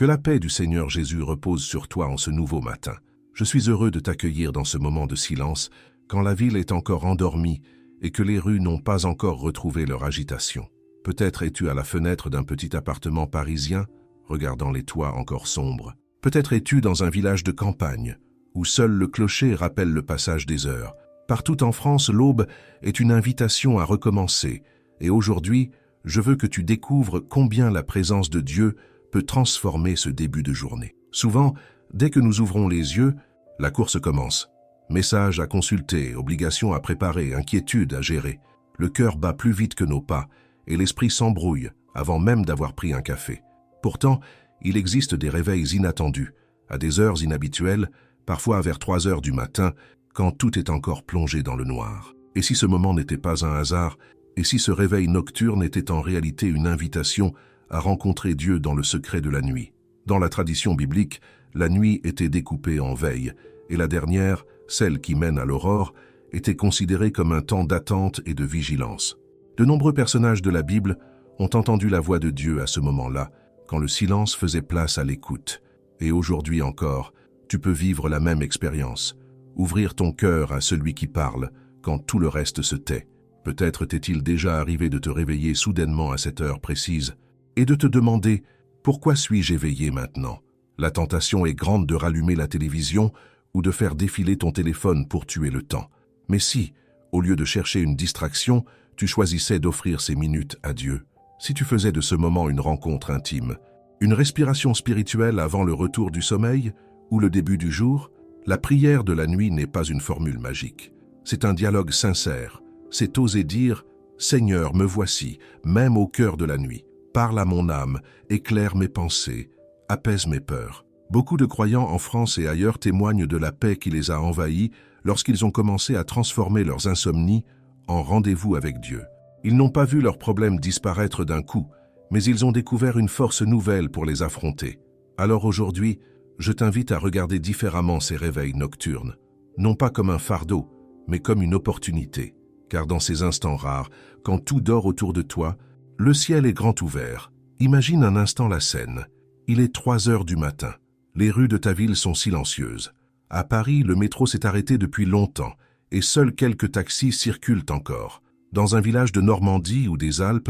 Que la paix du Seigneur Jésus repose sur toi en ce nouveau matin. Je suis heureux de t'accueillir dans ce moment de silence, quand la ville est encore endormie et que les rues n'ont pas encore retrouvé leur agitation. Peut-être es-tu à la fenêtre d'un petit appartement parisien, regardant les toits encore sombres. Peut-être es-tu dans un village de campagne, où seul le clocher rappelle le passage des heures. Partout en France, l'aube est une invitation à recommencer, et aujourd'hui, je veux que tu découvres combien la présence de Dieu peut transformer ce début de journée. Souvent, dès que nous ouvrons les yeux, la course commence. Messages à consulter, obligations à préparer, inquiétudes à gérer. Le cœur bat plus vite que nos pas, et l'esprit s'embrouille avant même d'avoir pris un café. Pourtant, il existe des réveils inattendus, à des heures inhabituelles, parfois vers 3 heures du matin, quand tout est encore plongé dans le noir. Et si ce moment n'était pas un hasard, et si ce réveil nocturne était en réalité une invitation à rencontrer Dieu dans le secret de la nuit? Dans la tradition biblique, la nuit était découpée en veille, et la dernière, celle qui mène à l'aurore, était considérée comme un temps d'attente et de vigilance. De nombreux personnages de la Bible ont entendu la voix de Dieu à ce moment-là, quand le silence faisait place à l'écoute. Et aujourd'hui encore, tu peux vivre la même expérience. Ouvrir ton cœur à celui qui parle, quand tout le reste se tait. Peut-être t'est-il déjà arrivé de te réveiller soudainement à cette heure précise, et de te demander « Pourquoi suis-je éveillé maintenant ?» La tentation est grande de rallumer la télévision ou de faire défiler ton téléphone pour tuer le temps. Mais si, au lieu de chercher une distraction, tu choisissais d'offrir ces minutes à Dieu, si tu faisais de ce moment une rencontre intime, une respiration spirituelle avant le retour du sommeil ou le début du jour, la prière de la nuit n'est pas une formule magique. C'est un dialogue sincère. C'est oser dire « Seigneur, me voici, même au cœur de la nuit. Parle à mon âme, éclaire mes pensées, apaise mes peurs. » Beaucoup de croyants en France et ailleurs témoignent de la paix qui les a envahis lorsqu'ils ont commencé à transformer leurs insomnies en rendez-vous avec Dieu. Ils n'ont pas vu leurs problèmes disparaître d'un coup, mais ils ont découvert une force nouvelle pour les affronter. Alors aujourd'hui, je t'invite à regarder différemment ces réveils nocturnes, non pas comme un fardeau, mais comme une opportunité. Car dans ces instants rares, quand tout dort autour de toi, le ciel est grand ouvert. Imagine un instant la scène. Il est 3 heures du matin. Les rues de ta ville sont silencieuses. À Paris, le métro s'est arrêté depuis longtemps et seuls quelques taxis circulent encore. Dans un village de Normandie ou des Alpes,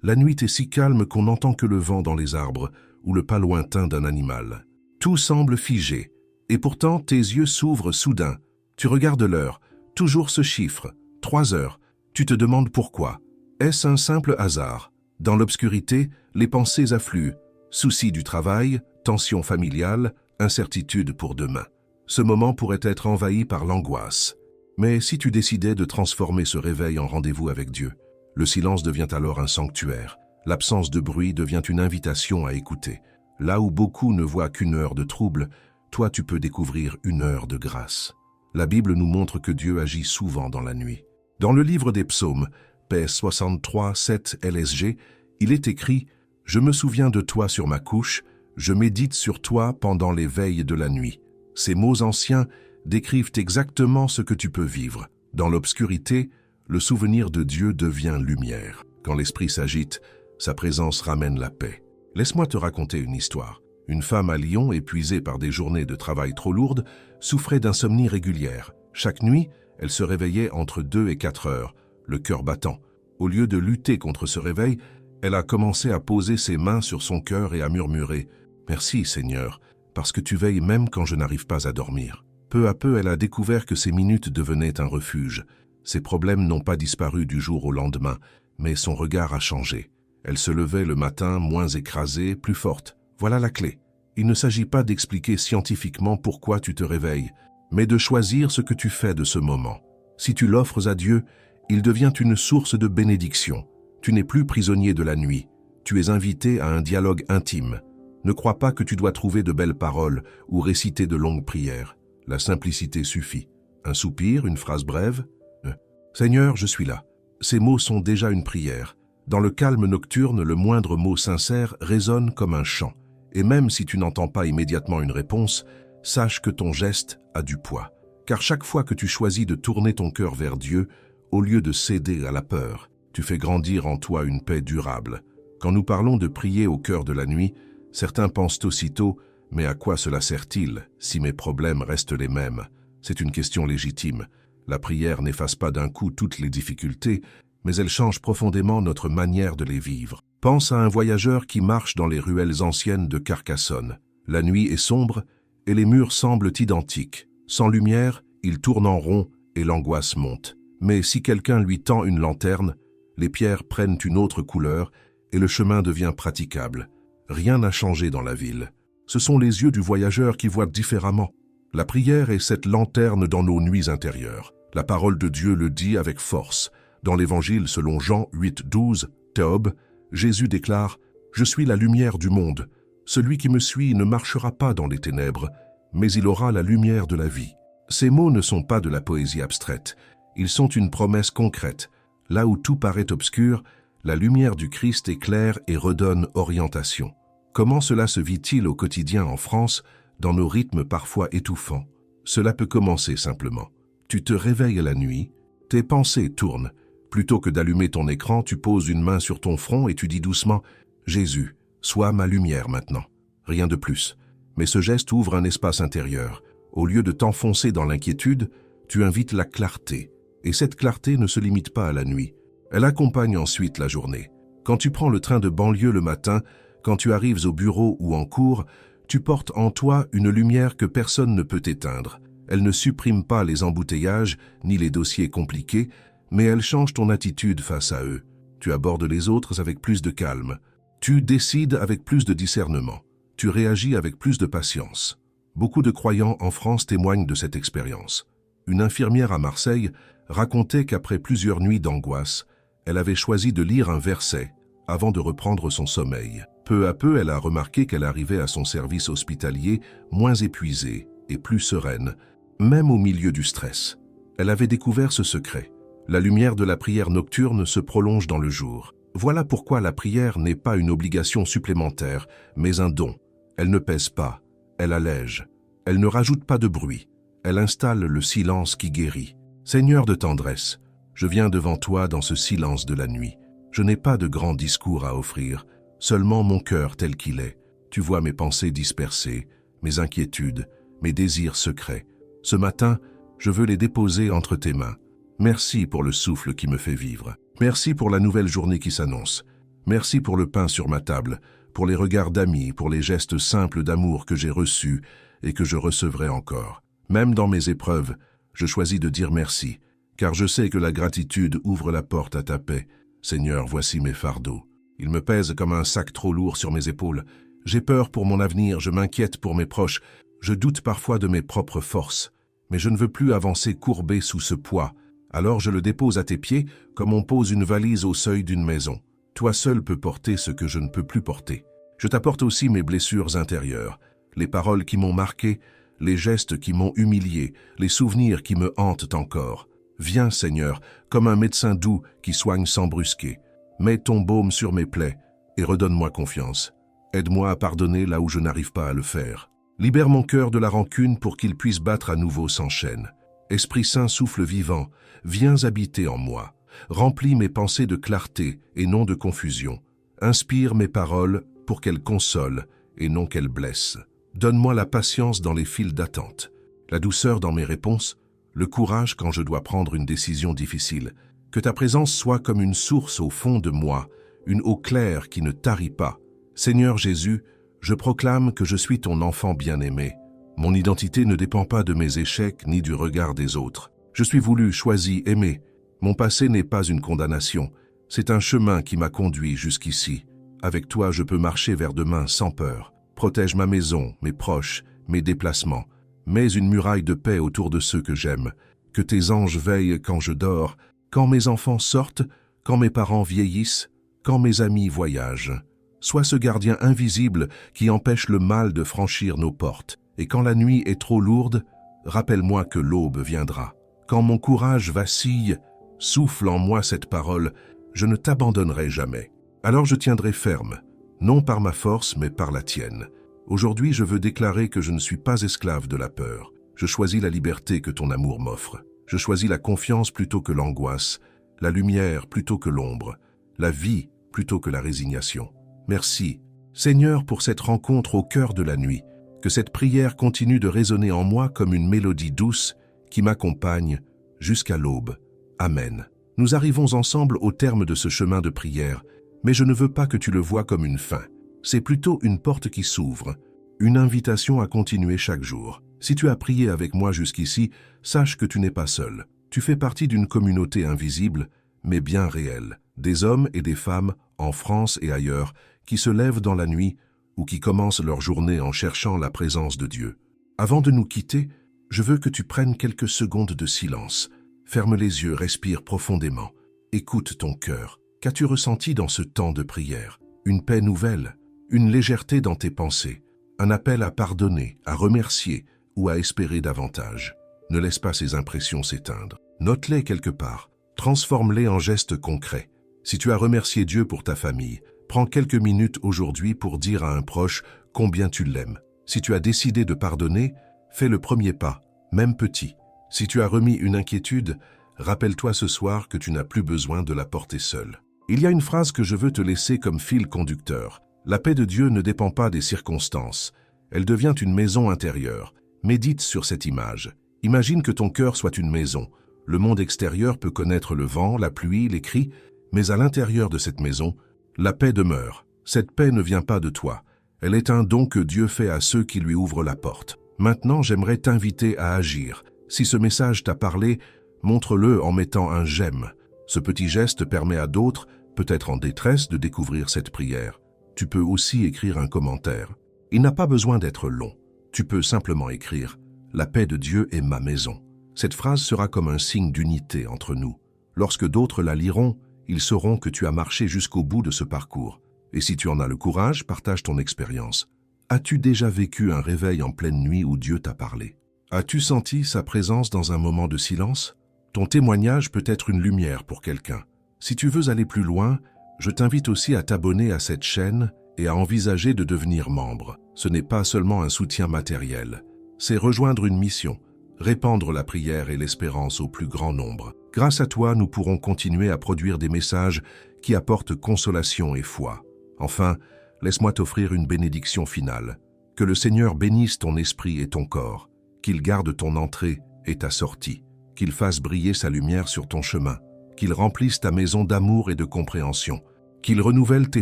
la nuit est si calme qu'on n'entend que le vent dans les arbres ou le pas lointain d'un animal. Tout semble figé, et pourtant tes yeux s'ouvrent soudain. Tu regardes l'heure, toujours ce chiffre, 3 heures. Tu te demandes pourquoi. Est-ce un simple hasard? Dans l'obscurité, les pensées affluent. Soucis du travail, tension familiale, incertitude pour demain. Ce moment pourrait être envahi par l'angoisse. Mais si tu décidais de transformer ce réveil en rendez-vous avec Dieu, le silence devient alors un sanctuaire. L'absence de bruit devient une invitation à écouter. Là où beaucoup ne voient qu'une heure de trouble, toi tu peux découvrir une heure de grâce. La Bible nous montre que Dieu agit souvent dans la nuit. Dans le livre des psaumes, PS 63, 7 LSG, il est écrit « Je me souviens de toi sur ma couche, je médite sur toi pendant les veilles de la nuit. » Ces mots anciens décrivent exactement ce que tu peux vivre. Dans l'obscurité, le souvenir de Dieu devient lumière. Quand l'esprit s'agite, sa présence ramène la paix. Laisse-moi te raconter une histoire. Une femme à Lyon, épuisée par des journées de travail trop lourdes, souffrait d'insomnie régulière. Chaque nuit, elle se réveillait entre 2 et 4 heures, le cœur battant. Au lieu de lutter contre ce réveil, elle a commencé à poser ses mains sur son cœur et à murmurer « Merci Seigneur, parce que tu veilles même quand je n'arrive pas à dormir. » Peu à peu, elle a découvert que ces minutes devenaient un refuge. Ses problèmes n'ont pas disparu du jour au lendemain, mais son regard a changé. Elle se levait le matin moins écrasée, plus forte. Voilà la clé. Il ne s'agit pas d'expliquer scientifiquement pourquoi tu te réveilles, mais de choisir ce que tu fais de ce moment. Si tu l'offres à Dieu, il devient une source de bénédiction. Tu n'es plus prisonnier de la nuit. Tu es invité à un dialogue intime. Ne crois pas que tu dois trouver de belles paroles ou réciter de longues prières. La simplicité suffit. Un soupir, une phrase brève. « Seigneur, je suis là ». Ces mots sont déjà une prière. Dans le calme nocturne, le moindre mot sincère résonne comme un chant. Et même si tu n'entends pas immédiatement une réponse, sache que ton geste a du poids. Car chaque fois que tu choisis de tourner ton cœur vers Dieu, au lieu de céder à la peur, tu fais grandir en toi une paix durable. Quand nous parlons de prier au cœur de la nuit, Certains pensent aussitôt, mais à quoi cela sert-il si mes problèmes restent les mêmes? C'est une question légitime. La prière n'efface pas d'un coup toutes les difficultés, mais elle change profondément notre manière de les vivre. Pense à un voyageur qui marche dans les ruelles anciennes de Carcassonne. La nuit est sombre et les murs semblent identiques. Sans lumière, il tourne en rond et l'angoisse monte. Mais si quelqu'un lui tend une lanterne, les pierres prennent une autre couleur et le chemin devient praticable. Rien n'a changé dans la ville. Ce sont les yeux du voyageur qui voient différemment. La prière est cette lanterne dans nos nuits intérieures. La parole de Dieu le dit avec force. Dans l'Évangile selon Jean 8:12, Théob, Jésus déclare « Je suis la lumière du monde. Celui qui me suit ne marchera pas dans les ténèbres, mais il aura la lumière de la vie. » Ces mots ne sont pas de la poésie abstraite. Ils sont une promesse concrète. Là où tout paraît obscur, la lumière du Christ éclaire et redonne orientation. Comment cela se vit-il au quotidien en France, dans nos rythmes parfois étouffants? Cela peut commencer simplement. Tu te réveilles la nuit, tes pensées tournent. Plutôt que d'allumer ton écran, tu poses une main sur ton front et tu dis doucement « Jésus, sois ma lumière maintenant ». Rien de plus. Mais ce geste ouvre un espace intérieur. Au lieu de t'enfoncer dans l'inquiétude, tu invites la clarté. Et cette clarté ne se limite pas à la nuit. Elle accompagne ensuite la journée. Quand tu prends le train de banlieue le matin, quand tu arrives au bureau ou en cours, tu portes en toi une lumière que personne ne peut éteindre. Elle ne supprime pas les embouteillages ni les dossiers compliqués, mais elle change ton attitude face à eux. Tu abordes les autres avec plus de calme. Tu décides avec plus de discernement. Tu réagis avec plus de patience. Beaucoup de croyants en France témoignent de cette expérience. Une infirmière à Marseille racontait qu'après plusieurs nuits d'angoisse, elle avait choisi de lire un verset avant de reprendre son sommeil. Peu à peu, elle a remarqué qu'elle arrivait à son service hospitalier moins épuisée et plus sereine, même au milieu du stress. Elle avait découvert ce secret. La lumière de la prière nocturne se prolonge dans le jour. Voilà pourquoi la prière n'est pas une obligation supplémentaire, mais un don. Elle ne pèse pas, elle allège. Elle ne rajoute pas de bruit. Elle installe le silence qui guérit. Seigneur de tendresse, je viens devant toi dans ce silence de la nuit. Je n'ai pas de grands discours à offrir, seulement mon cœur tel qu'il est. Tu vois mes pensées dispersées, mes inquiétudes, mes désirs secrets. Ce matin, je veux les déposer entre tes mains. Merci pour le souffle qui me fait vivre. Merci pour la nouvelle journée qui s'annonce. Merci pour le pain sur ma table, pour les regards d'amis, pour les gestes simples d'amour que j'ai reçus et que je recevrai encore. Même dans mes épreuves, je choisis de dire merci, car je sais que la gratitude ouvre la porte à ta paix. Seigneur, voici mes fardeaux. Ils me pèsent comme un sac trop lourd sur mes épaules. J'ai peur pour mon avenir, je m'inquiète pour mes proches, je doute parfois de mes propres forces. Mais je ne veux plus avancer courbé sous ce poids. Alors je le dépose à tes pieds comme on pose une valise au seuil d'une maison. Toi seul peux porter ce que je ne peux plus porter. Je t'apporte aussi mes blessures intérieures, les paroles qui m'ont marqué, les gestes qui m'ont humilié, les souvenirs qui me hantent encore. Viens, Seigneur, comme un médecin doux qui soigne sans brusquer. Mets ton baume sur mes plaies et redonne-moi confiance. Aide-moi à pardonner là où je n'arrive pas à le faire. Libère mon cœur de la rancune pour qu'il puisse battre à nouveau sans chaîne. Esprit Saint, souffle vivant, viens habiter en moi. Remplis mes pensées de clarté et non de confusion. Inspire mes paroles pour qu'elles consolent et non qu'elles blessent. Donne-moi la patience dans les files d'attente, la douceur dans mes réponses, le courage quand je dois prendre une décision difficile. Que ta présence soit comme une source au fond de moi, une eau claire qui ne tarit pas. Seigneur Jésus, je proclame que je suis ton enfant bien-aimé. Mon identité ne dépend pas de mes échecs ni du regard des autres. Je suis voulu, choisi, aimé. Mon passé n'est pas une condamnation. C'est un chemin qui m'a conduit jusqu'ici. Avec toi, je peux marcher vers demain sans peur. Protège ma maison, mes proches, mes déplacements. Mets une muraille de paix autour de ceux que j'aime. Que tes anges veillent quand je dors, quand mes enfants sortent, quand mes parents vieillissent, quand mes amis voyagent. Sois ce gardien invisible qui empêche le mal de franchir nos portes. Et quand la nuit est trop lourde, rappelle-moi que l'aube viendra. Quand mon courage vacille, souffle en moi cette parole, je ne t'abandonnerai jamais. Alors je tiendrai ferme, non par ma force, mais par la tienne. Aujourd'hui, je veux déclarer que je ne suis pas esclave de la peur. Je choisis la liberté que ton amour m'offre. Je choisis la confiance plutôt que l'angoisse, la lumière plutôt que l'ombre, la vie plutôt que la résignation. Merci, Seigneur, pour cette rencontre au cœur de la nuit, que cette prière continue de résonner en moi comme une mélodie douce qui m'accompagne jusqu'à l'aube. Amen. Nous arrivons ensemble au terme de ce chemin de prière, mais je ne veux pas que tu le vois comme une fin. C'est plutôt une porte qui s'ouvre, une invitation à continuer chaque jour. Si tu as prié avec moi jusqu'ici, sache que tu n'es pas seul. Tu fais partie d'une communauté invisible, mais bien réelle, des hommes et des femmes, en France et ailleurs, qui se lèvent dans la nuit ou qui commencent leur journée en cherchant la présence de Dieu. Avant de nous quitter, je veux que tu prennes quelques secondes de silence. Ferme les yeux, respire profondément. Écoute ton cœur. Qu'as-tu ressenti dans ce temps de prière? Une paix nouvelle, une légèreté dans tes pensées, un appel à pardonner, à remercier ou à espérer davantage. Ne laisse pas ces impressions s'éteindre. Note-les quelque part. Transforme-les en gestes concrets. Si tu as remercié Dieu pour ta famille, prends quelques minutes aujourd'hui pour dire à un proche combien tu l'aimes. Si tu as décidé de pardonner, fais le premier pas, même petit. Si tu as remis une inquiétude, rappelle-toi ce soir que tu n'as plus besoin de la porter seule. Il y a une phrase que je veux te laisser comme fil conducteur. La paix de Dieu ne dépend pas des circonstances. Elle devient une maison intérieure. Médite sur cette image. Imagine que ton cœur soit une maison. Le monde extérieur peut connaître le vent, la pluie, les cris, mais à l'intérieur de cette maison, la paix demeure. Cette paix ne vient pas de toi. Elle est un don que Dieu fait à ceux qui lui ouvrent la porte. Maintenant, j'aimerais t'inviter à agir. Si ce message t'a parlé, montre-le en mettant un j'aime. Ce petit geste permet à d'autres, peut-être en détresse, de découvrir cette prière. Tu peux aussi écrire un commentaire. Il n'a pas besoin d'être long. Tu peux simplement écrire « La paix de Dieu est ma maison ». Cette phrase sera comme un signe d'unité entre nous. Lorsque d'autres la liront, ils sauront que tu as marché jusqu'au bout de ce parcours. Et si tu en as le courage, partage ton expérience. As-tu déjà vécu un réveil en pleine nuit où Dieu t'a parlé? As-tu senti sa présence dans un moment de silence? Ton témoignage peut être une lumière pour quelqu'un. Si tu veux aller plus loin, je t'invite aussi à t'abonner à cette chaîne et à envisager de devenir membre. Ce n'est pas seulement un soutien matériel, c'est rejoindre une mission, répandre la prière et l'espérance au plus grand nombre. Grâce à toi, nous pourrons continuer à produire des messages qui apportent consolation et foi. Enfin, laisse-moi t'offrir une bénédiction finale. Que le Seigneur bénisse ton esprit et ton corps, qu'il garde ton entrée et ta sortie, qu'il fasse briller sa lumière sur ton chemin, qu'il remplisse ta maison d'amour et de compréhension, qu'il renouvelle tes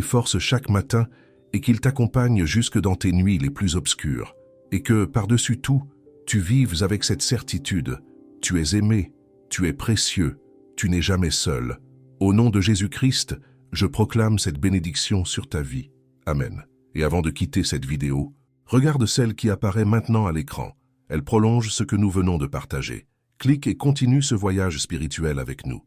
forces chaque matin et qu'il t'accompagne jusque dans tes nuits les plus obscures, et que, par-dessus tout, tu vives avec cette certitude, tu es aimé, tu es précieux, tu n'es jamais seul. Au nom de Jésus-Christ, je proclame cette bénédiction sur ta vie. Amen. Et avant de quitter cette vidéo, regarde celle qui apparaît maintenant à l'écran. Elle prolonge ce que nous venons de partager. Clique et continue ce voyage spirituel avec nous.